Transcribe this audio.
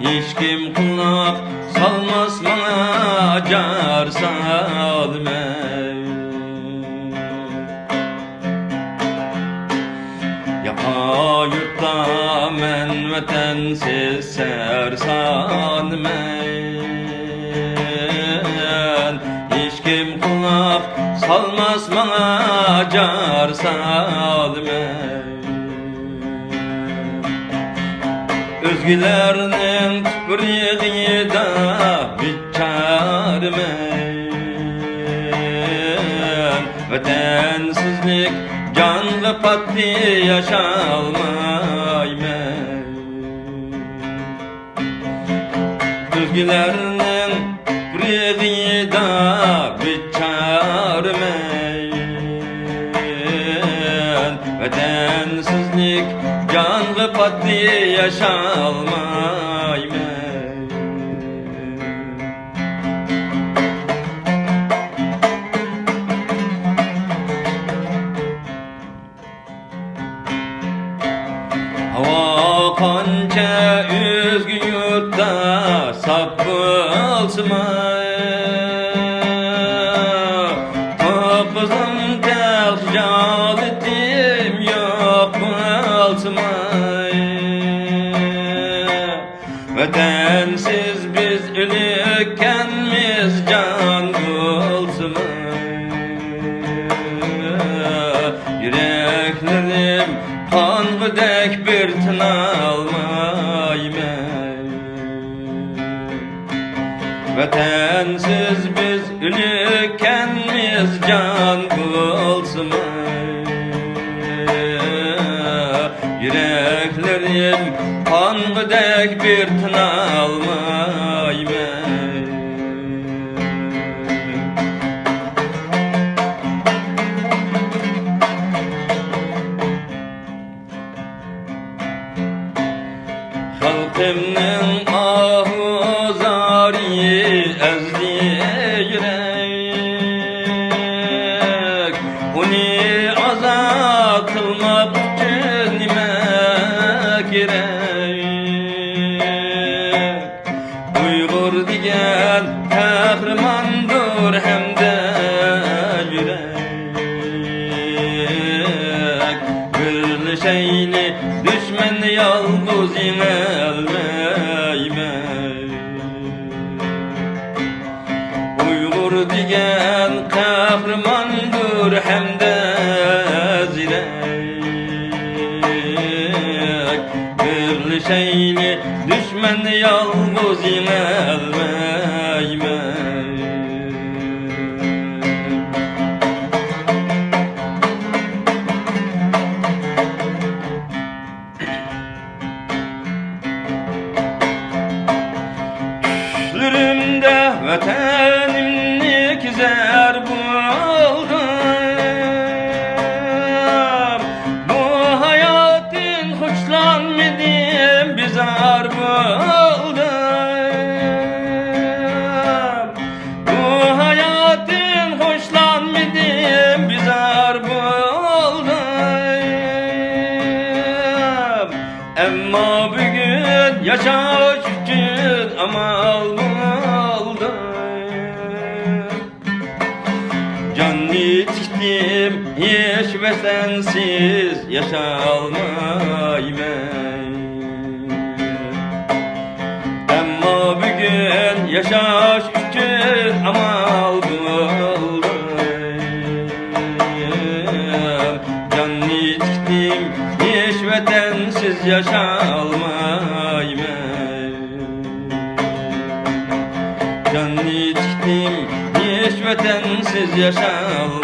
hiç kim kulak salmaz bana car salmay. Yaka yurtta men vatansiz sersanmen, hiç kim kulak salmaz bana car salmay. Özgülerinin tüpürüğü da biçarmen, vatensizlik canlı patlı yaşalmaymen. Özgülerinin tüpürüğü da biçarmen, vatensizlik canlı patlı yaşalmaymen. Hava kanca özgü yurtta sapılsımay, topuzum tel jalitim yok bulsımay. Vatansiz biz ölükkenmiz can bulsımay. Yüreklerim kanğıdek bir tın almaymen. Vatansiz biz ölükkenmiz can bulsımay. Yüreklerim kanğıdek bir tın almaymen. Halkımның ahı zari ezdi yürek, onu azat kılmak için nime gerek? Uygur diyen kahramandır hem de yürek. Birleşeyli düşman yalnız yenilmeymen. Uygur diyen kahramandır hem de zirek. Birleşeyli düşman yalnız yenilmeymen. Düşlerimde vatanimni kizer buldum. Bu hayatın hoşlanmadım, bizar buldum. Bu hayatın hoşlanmadım, bizar buldum. Emma bugün yaşaş için amal buldum. Canlı çıktım hiç ve sensiz yaşalmaymen. Emma bugün yaşaş için amal buldum. Canlı çıktım hiç ve sensiz yaşalmaymen. Canlı çıktım hiç vatansiz yaşalmaymen.